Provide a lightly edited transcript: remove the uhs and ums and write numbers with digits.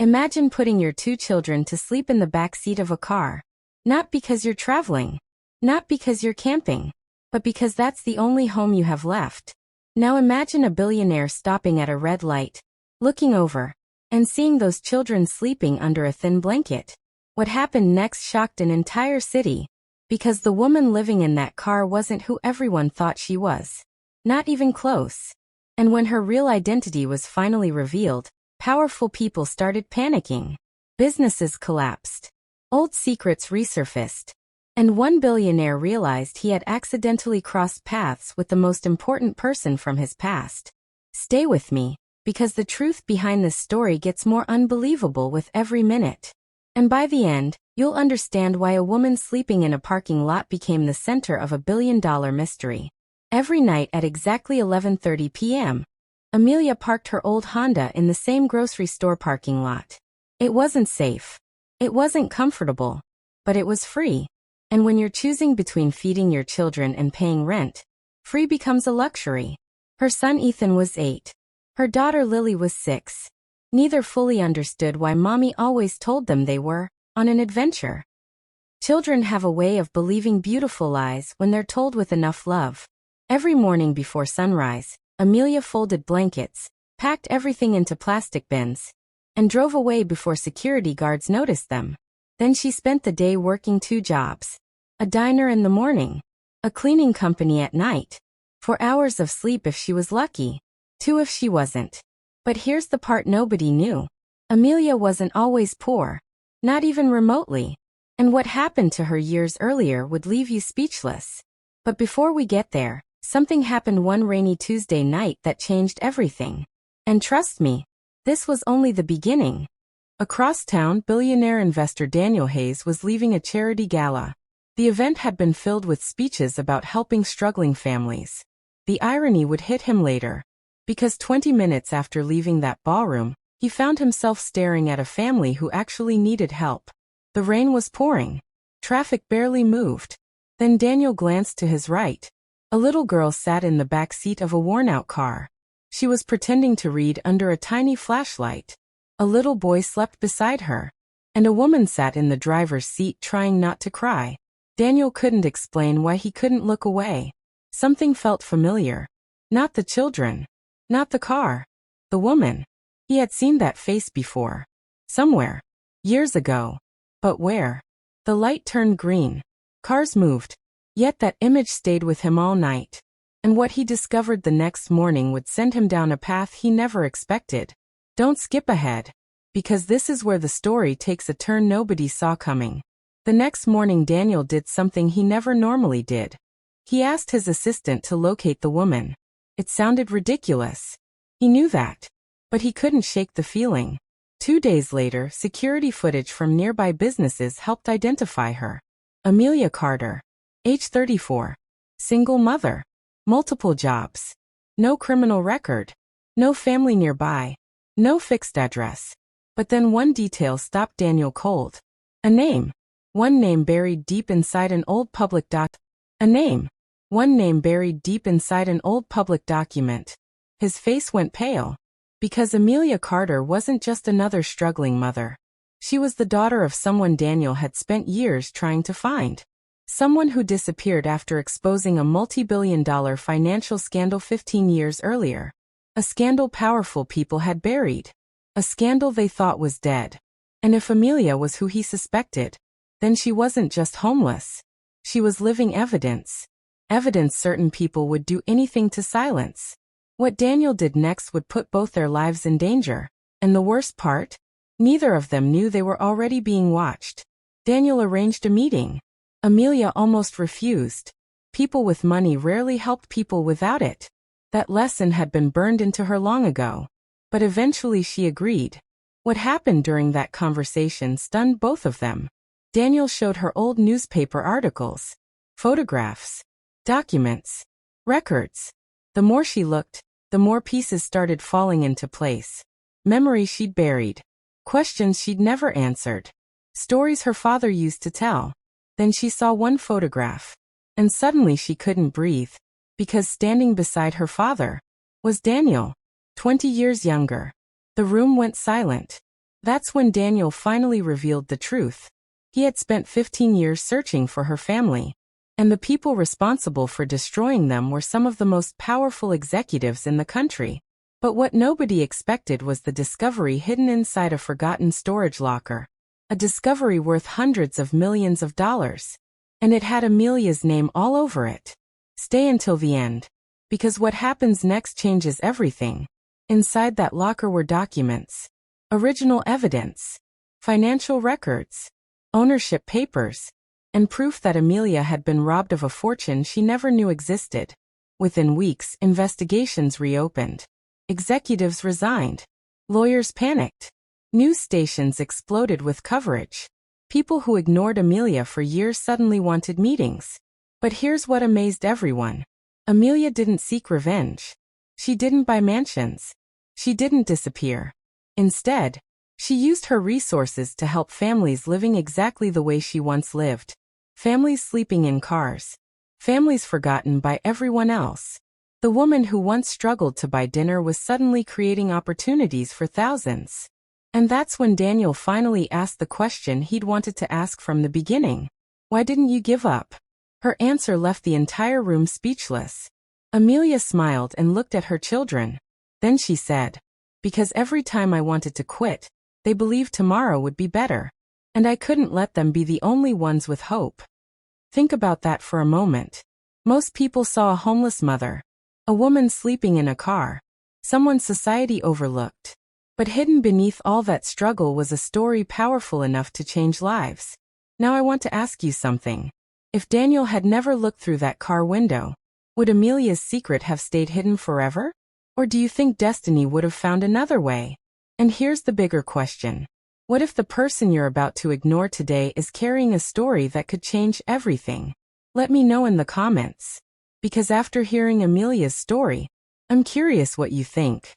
Imagine putting your two children to sleep in the back seat of a car. Not because you're traveling. Not because you're camping. But because that's the only home you have left. Now imagine a billionaire stopping at a red light, looking over, and seeing those children sleeping under a thin blanket. What happened next shocked an entire city, because the woman living in that car wasn't who everyone thought she was. Not even close. And when her real identity was finally revealed, powerful people started panicking. Businesses collapsed. Old secrets resurfaced. And one billionaire realized he had accidentally crossed paths with the most important person from his past. Stay with me, because the truth behind this story gets more unbelievable with every minute. And by the end, you'll understand why a woman sleeping in a parking lot became the center of a billion-dollar mystery. Every night at exactly 11:30 p.m., Amelia parked her old Honda in the same grocery store parking lot. It wasn't safe. It wasn't comfortable. But it was free. And when you're choosing between feeding your children and paying rent, free becomes a luxury. Her son Ethan was 8. Her daughter Lily was 6. Neither fully understood why mommy always told them they were on an adventure. Children have a way of believing beautiful lies when they're told with enough love. Every morning before sunrise, Amelia folded blankets, packed everything into plastic bins, and drove away before security guards noticed them. Then she spent the day working 2 jobs. A diner in the morning, a cleaning company at night. 4 hours of sleep if she was lucky, 2 if she wasn't. But here's the part nobody knew. Amelia wasn't always poor. Not even remotely. And what happened to her years earlier would leave you speechless. But before we get there, something happened one rainy Tuesday night that changed everything. And trust me, this was only the beginning. Across town, billionaire investor Daniel Hayes was leaving a charity gala. The event had been filled with speeches about helping struggling families. The irony would hit him later, because 20 minutes after leaving that ballroom, he found himself staring at a family who actually needed help. The rain was pouring. Traffic barely moved. Then Daniel glanced to his right. A little girl sat in the back seat of a worn-out car. She was pretending to read under a tiny flashlight. A little boy slept beside her, and a woman sat in the driver's seat trying not to cry. Daniel couldn't explain why he couldn't look away. Something felt familiar. Not the children. Not the car. The woman. He had seen that face before. Somewhere. Years ago. But where? The light turned green. Cars moved. Yet that image stayed with him all night. And what he discovered the next morning would send him down a path he never expected. Don't skip ahead, because this is where the story takes a turn nobody saw coming. The next morning Daniel did something he never normally did. He asked his assistant to locate the woman. It sounded ridiculous. He knew that. But he couldn't shake the feeling. 2 days later, security footage from nearby businesses helped identify her. Amelia Carter. Age 34. Single mother. Multiple jobs. No criminal record. No family nearby. No fixed address. But then one detail stopped Daniel cold. A name. One name buried deep inside an old public A name. One name buried deep inside an old public document. His face went pale. Because Amelia Carter wasn't just another struggling mother. She was the daughter of someone Daniel had spent years trying to find. Someone who disappeared after exposing a multi-billion-dollar financial scandal 15 years earlier. A scandal powerful people had buried. A scandal they thought was dead. And if Amelia was who he suspected, then she wasn't just homeless. She was living evidence. Evidence certain people would do anything to silence. What Daniel did next would put both their lives in danger. And the worst part? Neither of them knew they were already being watched. Daniel arranged a meeting. Amelia almost refused. People with money rarely helped people without it. That lesson had been burned into her long ago. But eventually she agreed. What happened during that conversation stunned both of them. Daniel showed her old newspaper articles, photographs, documents, records. The more she looked, the more pieces started falling into place. Memories she'd buried. Questions she'd never answered. Stories her father used to tell. Then she saw one photograph. And suddenly she couldn't breathe. Because standing beside her father was Daniel, 20 years younger. The room went silent. That's when Daniel finally revealed the truth. He had spent 15 years searching for her family, and the people responsible for destroying them were some of the most powerful executives in the country. But what nobody expected was the discovery hidden inside a forgotten storage locker. A discovery worth hundreds of millions of dollars. And it had Amelia's name all over it. Stay until the end, because what happens next changes everything. Inside that locker were documents, original evidence, financial records, ownership papers, and proof that Amelia had been robbed of a fortune she never knew existed. Within weeks, investigations reopened. Executives resigned. Lawyers panicked. News stations exploded with coverage. People who ignored Amelia for years suddenly wanted meetings. But here's what amazed everyone. Amelia didn't seek revenge. She didn't buy mansions. She didn't disappear. Instead, she used her resources to help families living exactly the way she once lived. Families sleeping in cars. Families forgotten by everyone else. The woman who once struggled to buy dinner was suddenly creating opportunities for thousands. And that's when Daniel finally asked the question he'd wanted to ask from the beginning. Why didn't you give up? Her answer left the entire room speechless. Amelia smiled and looked at her children. Then she said, because every time I wanted to quit, they believed tomorrow would be better. And I couldn't let them be the only ones with hope. Think about that for a moment. Most people saw a homeless mother, a woman sleeping in a car, someone society overlooked. But hidden beneath all that struggle was a story powerful enough to change lives. Now I want to ask you something. If Daniel had never looked through that car window, would Amelia's secret have stayed hidden forever? Or do you think destiny would have found another way? And here's the bigger question. What if the person you're about to ignore today is carrying a story that could change everything? Let me know in the comments. Because after hearing Amelia's story, I'm curious what you think.